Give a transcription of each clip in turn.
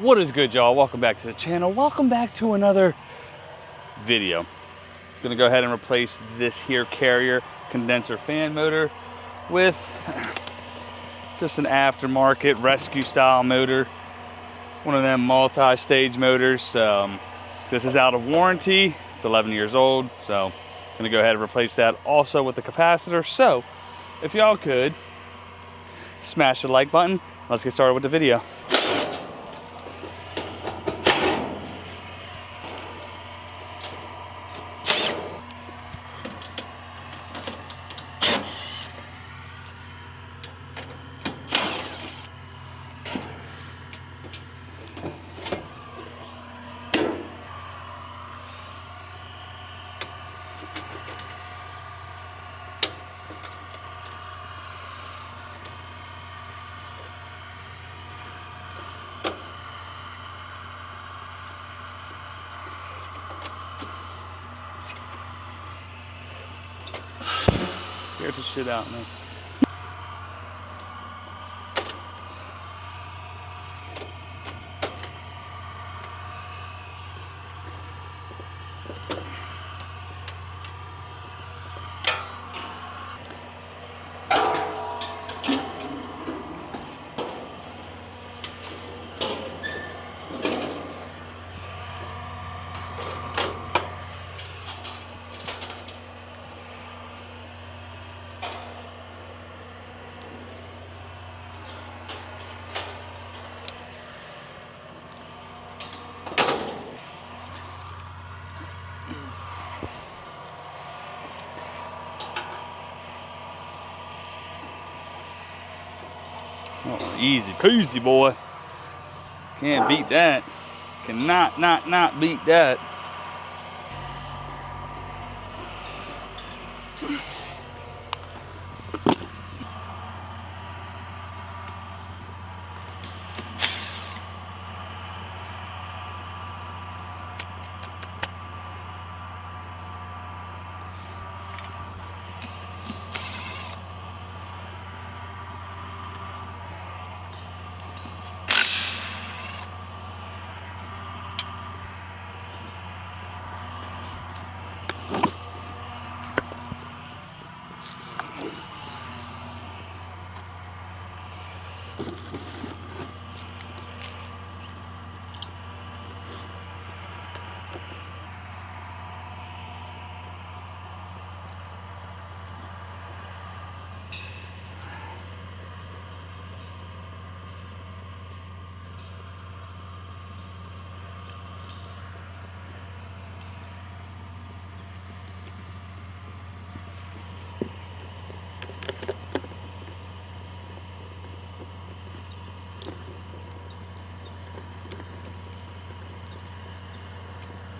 What is good, y'all? Welcome back to the channel. Welcome back to another video. Gonna go ahead and replace this here Carrier condenser fan motor with just an aftermarket rescue style motor. One of them multi-stage motors. This is out of warranty. It's 11 years old, so gonna go ahead and replace that also with the capacitor. So if y'all could smash the like button, let's get started with the video. Scared the shit out of me. Oh, easy peasy, boy. Can't beat that. Cannot not beat that.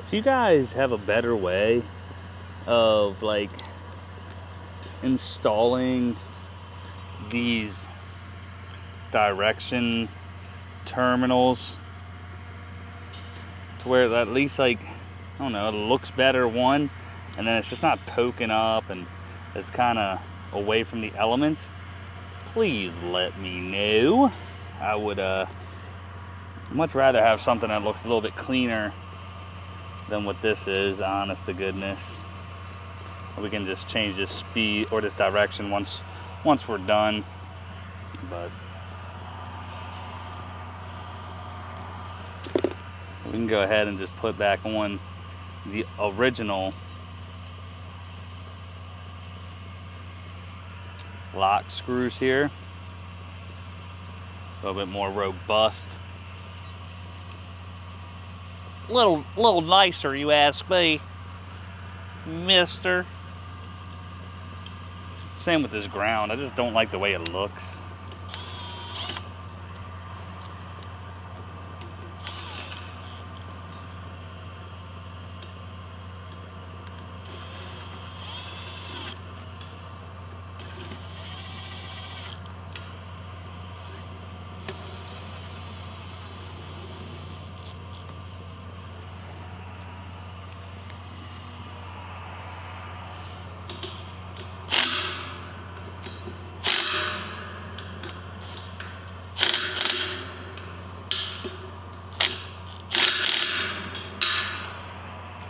If you guys have a better way of like installing these direction terminals to where at least, like, I don't know, it looks better, one, and then it's just not poking up and it's kind of away from the elements, please let me know. I would much rather have something that looks a little bit cleaner than what this is, honest to goodness. We can just change this speed or this direction once we're done. But we can go ahead and just put back on the original lock screws here. A little bit more robust. Little nicer, you ask me, mister. Same with this ground. I just don't like the way it looks.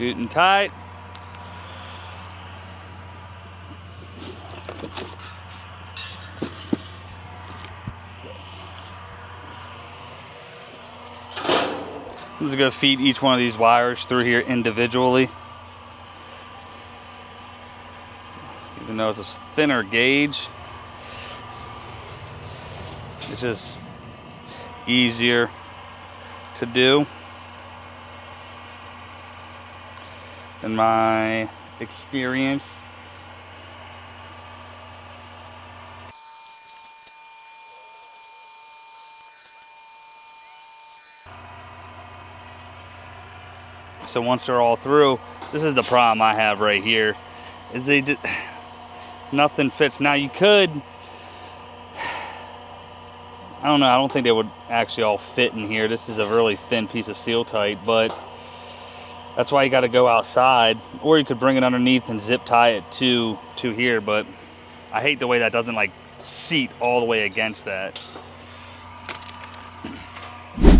Good and tight. I'm just going to feed each one of these wires through here individually. Even though it's a thinner gauge, it's just easier to do in my experience. So once they're all through, this is the problem I have right here, is nothing fits. Now you could, I don't know, I don't think they would actually all fit in here. This is a really thin piece of seal tight, but that's why you got to go outside, or you could bring it underneath and zip tie it to here, but I hate the way that doesn't like seat all the way against that.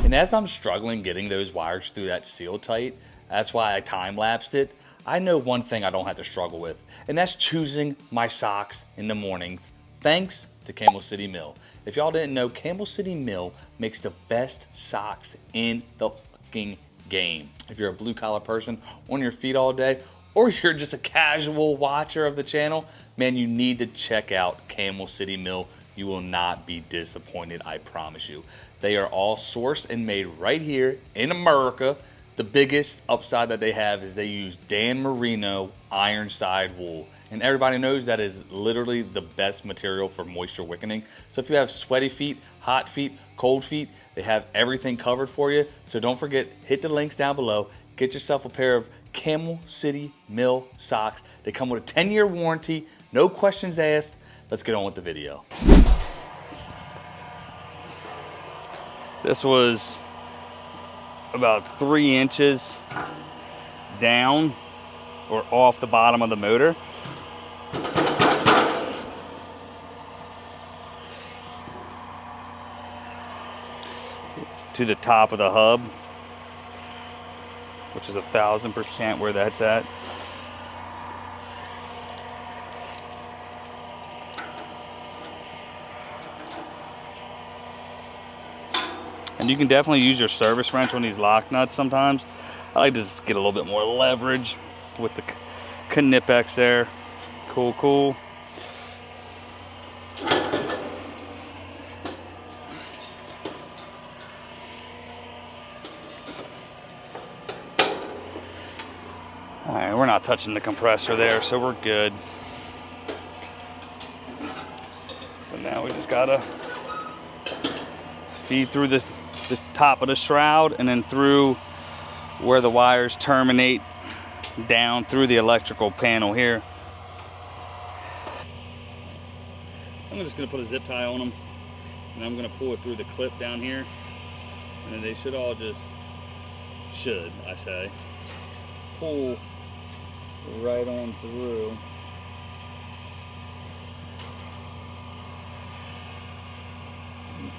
And as I'm struggling getting those wires through that seal tight, that's why I time-lapsed it. I know one thing I don't have to struggle with, and that's choosing my socks in the mornings, thanks to Camel City Mill. If y'all didn't know, Camel City Mill makes the best socks in the fucking game. If you're a blue-collar person on your feet all day, or you're just a casual watcher of the channel, man, you need to check out Camel City Mill. You will not be disappointed, I promise you. They are all sourced and made right here in America. The biggest upside that they have is they use Dan Merino Ironside wool. And everybody knows that is literally the best material for moisture wicking. So if you have sweaty feet, hot feet, cold feet, they have everything covered for you. So don't forget, hit the links down below. Get yourself a pair of Camel City Mill socks. They come with a 10-year warranty, no questions asked. Let's get on with the video. This was about 3 inches down or off the bottom of the motor. To the top of the hub, which is 1000% where that's at. And you can definitely use your service wrench on these lock nuts sometimes. I like to just get a little bit more leverage with the Knipex there. Cool, cool. All right, we're not touching the compressor there, so we're good. So now we just gotta feed through the top of the shroud and then through where the wires terminate down through the electrical panel here. I'm just gonna put a zip tie on them and I'm gonna pull it through the clip down here, and then they should all just, I say, pull right on through.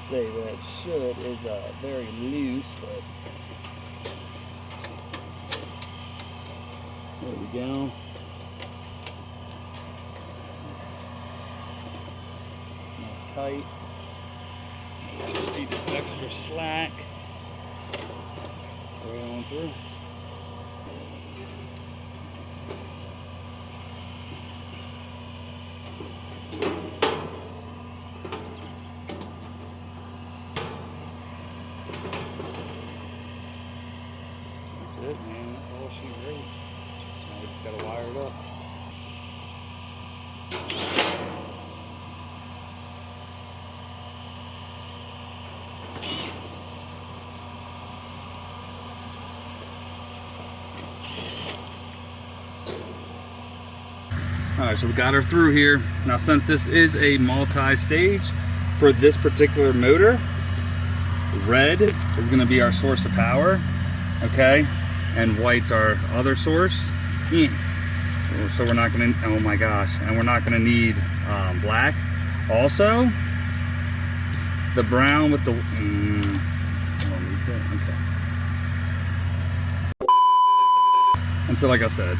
Say that should is very loose, but there we go. That's tight. Feed this extra slack right on through. It, man, that's all she wrote. Now we just gotta wire it up. Alright, so we got her through here. Now since this is a multi-stage for this particular motor, red is gonna be our source of power, okay? And white's our other source. So we're not gonna, oh my gosh, and we're not gonna need black. Also, the brown with the, okay. And so like I said,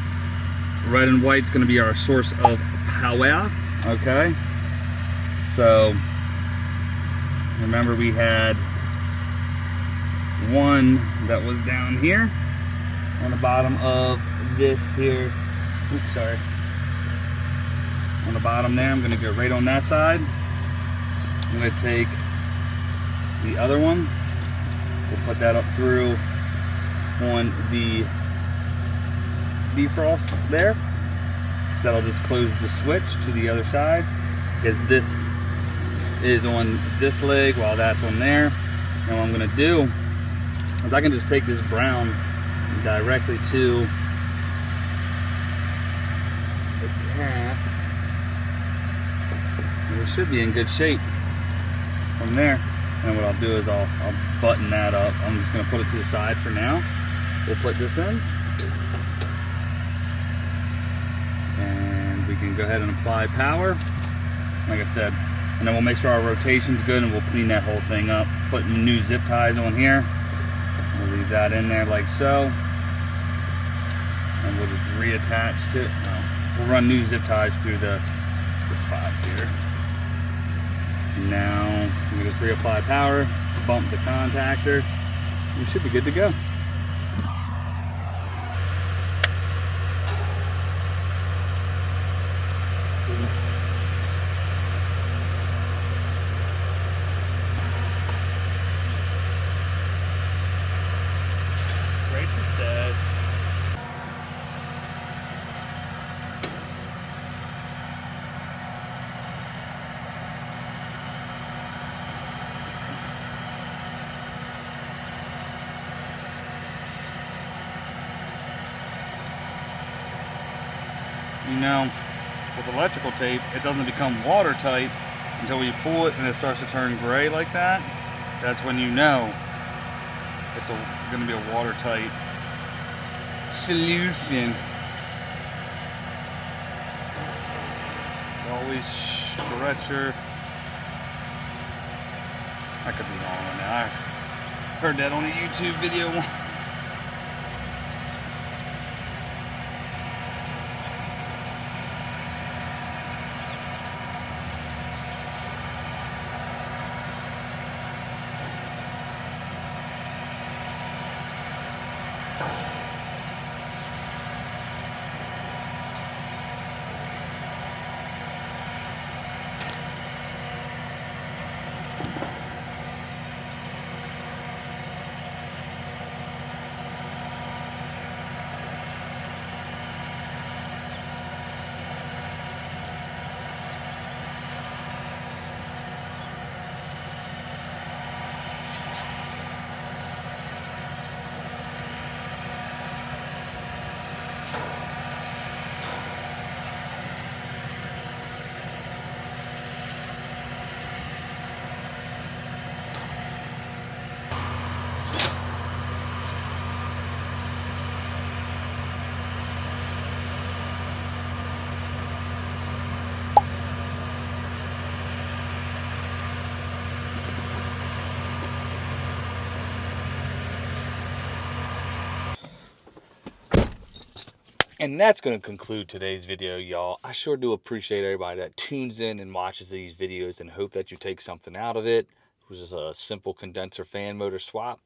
red and white's gonna be our source of power, okay? So remember we had one that was down here on the bottom of this here. Oops, sorry. On the bottom there, I'm gonna go right on that side. I'm gonna take the other one. We'll put that up through on the defrost there. That'll just close the switch to the other side, because this is on this leg while that's on there. And what I'm gonna do is I can just take this brown directly to the cap. And it should be in good shape from there. And what I'll do is I'll button that up. I'm just gonna put it to the side for now. We'll put this in. And we can go ahead and apply power, like I said. And then we'll make sure our rotation's good, and we'll clean that whole thing up. Putting new zip ties on here. We'll leave that in there like so. And we'll just reattach to it. No, we'll run new zip ties through the spots here. Now we just reapply power, bump the contactor, we should be good to go. Great success. You know, with electrical tape, it doesn't become watertight until you pull it and it starts to turn gray like that. That's when you know it's going to be a watertight solution. Always stretcher. I could be wrong on that. I heard that on a YouTube video once. And that's going to conclude today's video, y'all. I sure do appreciate everybody that tunes in and watches these videos, and hope that you take something out of it. It was just a simple condenser fan motor swap.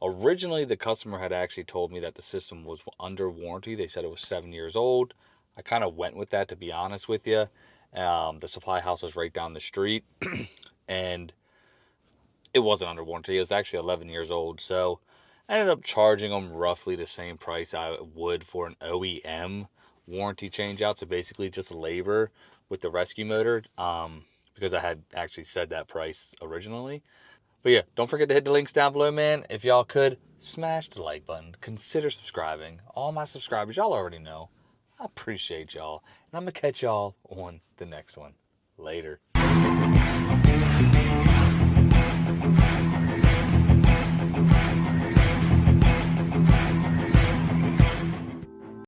Originally, the customer had actually told me that the system was under warranty. They said it was 7 years old. I kind of went with that, to be honest with you. The supply house was right down the street, and it wasn't under warranty. It was actually 11 years old, so I ended up charging them roughly the same price I would for an OEM warranty change out. So basically just labor with the rescue motor, because I had actually said that price originally. But yeah, don't forget to hit the links down below, man. If y'all could, smash the like button. Consider subscribing. All my subscribers, y'all already know. I appreciate y'all. And I'm going to catch y'all on the next one. Later.